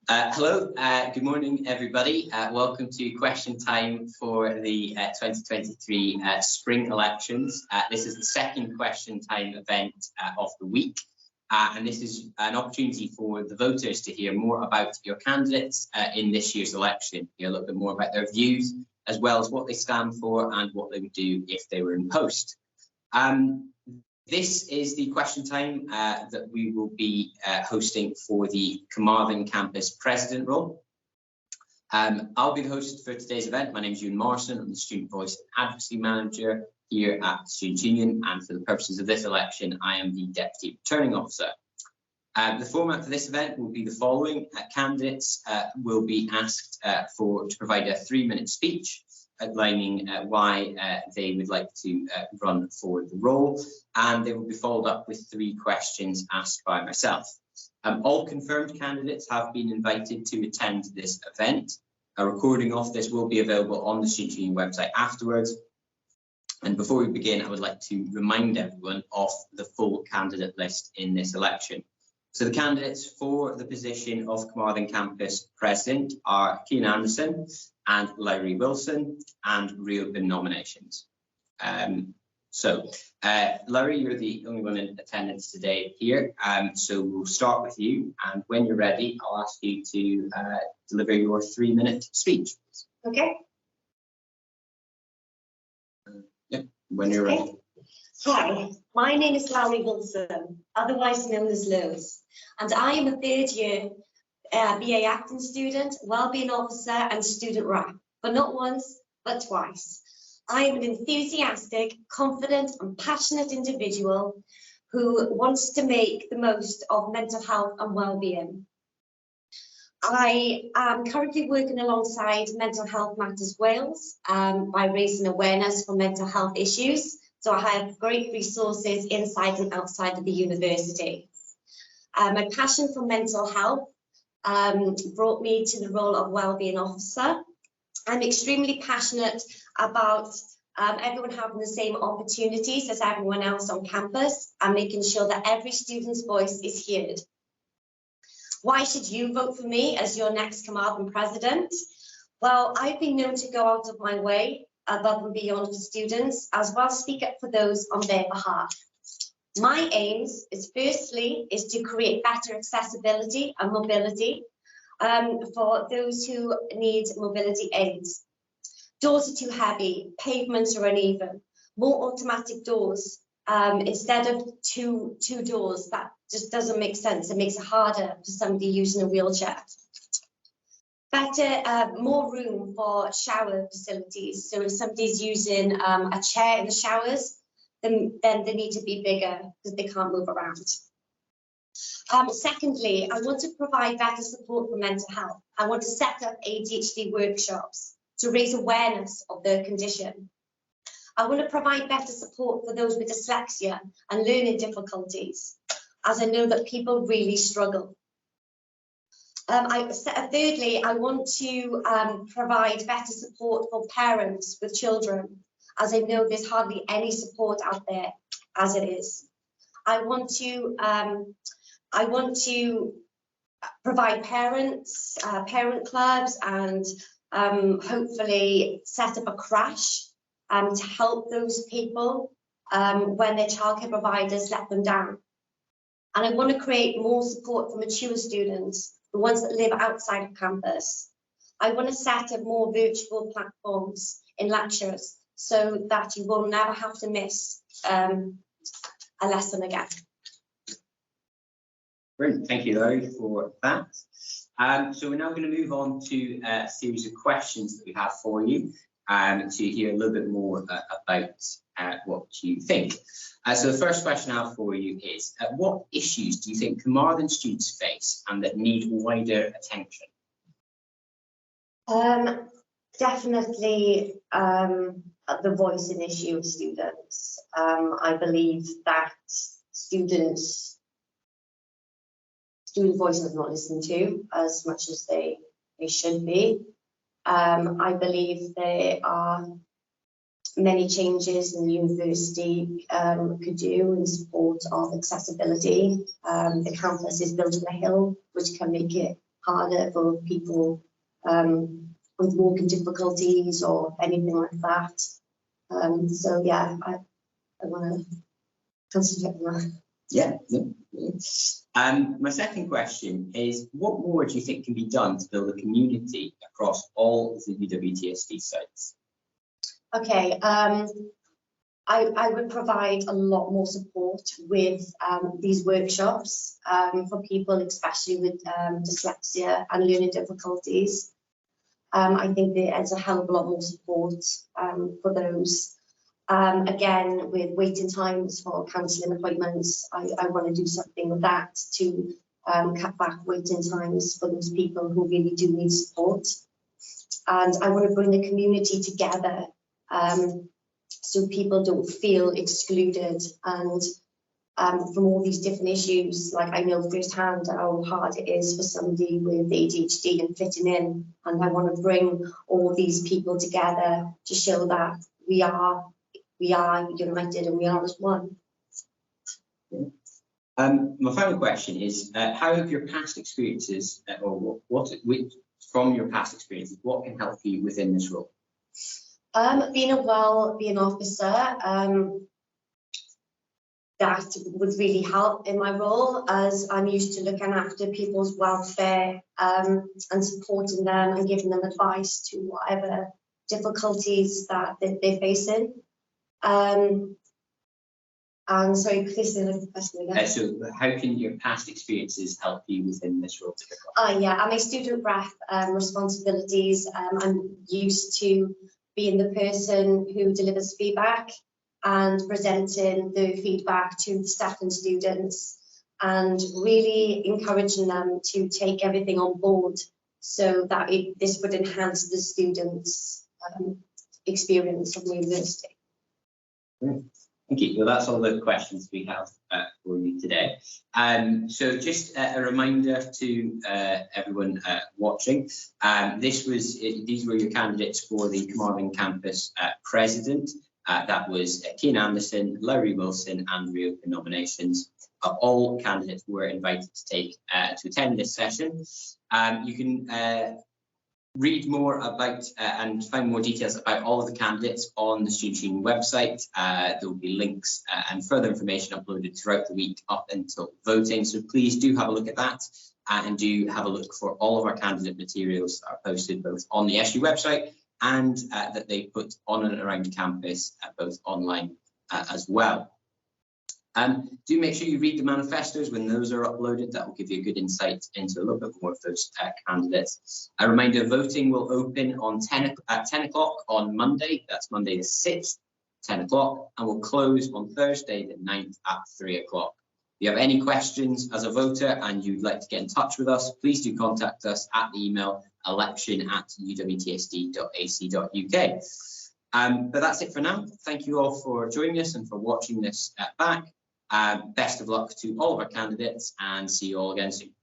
Hello, good morning everybody. Welcome to question time for the 2023 spring elections. This is the second question time event of the week, and this is an opportunity for the voters to hear more about your candidates in this year's election, hear a little bit more about their views, as well as what they stand for and what they would do if they were in post. This is the question time that we will be hosting for the Carmarthen campus president role. I'll be the host for today's event. My name is Ewan Morrison. I'm the Student Voice and Advocacy Manager here at the Student Union, and for the purposes of this election, I am the Deputy Returning Officer. The format for this event will be the following. Candidates will be asked to provide a 3-minute speech outlining why they would like to run for the role, and they will be followed up with 3 questions asked by myself. All confirmed candidates have been invited to attend this event. A recording of this will be available on the Student Union website afterwards. And before we begin, I would like to remind everyone of the full candidate list in this election. So the candidates for the position of Carmarthen campus president are Cian Anderson and Holi'r Wilson, and reopen nominations. Holi'r, you're the only one in attendance today here, so we'll start with you, and when you're ready, I'll ask you to deliver your 3-minute speech. Okay. When you're ready. Hi, my name is Holi'r Wilson, otherwise known as Lowe's, and I am a 3rd year BA acting student, wellbeing officer and student rep, but not once, but twice. I am an enthusiastic, confident and passionate individual who wants to make the most of mental health and wellbeing. I am currently working alongside Mental Health Matters Wales by raising awareness for mental health issues. So I have great resources inside and outside of the university. My passion for mental health brought me to the role of wellbeing officer. I'm extremely passionate about everyone having the same opportunities as everyone else on campus and making sure that every student's voice is heard. Why should you vote for me as your next Carmarthen president? Well, I've been known to go out of my way above and beyond for students, as well as speak up for those on their behalf. My aims is firstly to create better accessibility and mobility for those who need mobility aids. Doors are too heavy, pavements are uneven, more automatic doors instead of two doors. That just doesn't make sense. It makes it harder for somebody using a wheelchair. Better, more room for shower facilities. So if somebody's using a chair in the showers, then they need to be bigger because they can't move around. Secondly, I want to provide better support for mental health. I want to set up ADHD workshops to raise awareness of their condition. I want to provide better support for those with dyslexia and learning difficulties, as I know that people really struggle. Thirdly, I want to provide better support for parents with children, as I know there's hardly any support out there as it is. I want to provide parents, parent clubs, and hopefully set up a crash to help those people when their childcare providers let them down. And I want to create more support for mature students, the ones that live outside of campus. I want to set up more virtual platforms in lectures so that you will never have to miss a lesson again. Brilliant, thank you, Holi'r, for that. So we're now going to move on to a series of questions that we have for you to hear a little bit more about what you think. So the first question I have for you is, what issues do you think Carmarthen students face and that need wider attention? Definitely the voicing issue of students. I believe that student voice is not listened to as much as they should be. I believe there are many changes the university could do in support of accessibility. The campus is built on a hill, which can make it harder for people with walking difficulties or anything like that. So yeah, I want to concentrate on that. Yeah. My second question is, what more do you think can be done to build a community across all the UWTSD sites? Okay, I would provide a lot more support with these workshops for people, especially with dyslexia and learning difficulties. I think there's a hell of a lot more support for those. Again, with waiting times for counselling appointments, I want to do something with that to cut back waiting times for those people who really do need support. And I want to bring the community together so people don't feel excluded, and from all these different issues. Like, I know firsthand how hard it is for somebody with ADHD and fitting in, and I want to bring all these people together to show that we are united and we are as one. My final question is, how have your past experiences, or from your past experiences, what can help you within this role? Being a well-being officer, that would really help in my role, as I'm used to looking after people's welfare and supporting them and giving them advice to whatever difficulties that they're facing. And sorry, please say the question again. So how can your past experiences help you within this role? Yeah, I'm a student rep responsibilities. I'm used to being the person who delivers feedback and presenting the feedback to the staff and students, and really encouraging them to take everything on board so that this would enhance the students' experience of the university. Great. Thank you. Well, that's all the questions we have for you today. So just a reminder to everyone watching, these were your candidates for the Carmarthen campus president. That was Cian Anderson, Lowry Wilson, and reopen nominations. All candidates were invited to attend this session. You can read more about and find more details about all of the candidates on the Student Union website. There will be links and further information uploaded throughout the week up until voting. So please do have a look at that, and do have a look for all of our candidate materials that are posted both on the SU website and that they put on and around campus, both online as well. Do make sure you read the manifestos when those are uploaded. That will give you a good insight into a little bit more of those candidates. A reminder, voting will open on at 10 o'clock on Monday. That's Monday the 6th, 10 o'clock, and will close on Thursday the 9th at 3 o'clock. If you have any questions as a voter and you'd like to get in touch with us, please do contact us at the email election@uwtsd.ac.uk. But that's it for now. Thank you all for joining us and for watching this back. Best of luck to all of our candidates, and see you all again soon.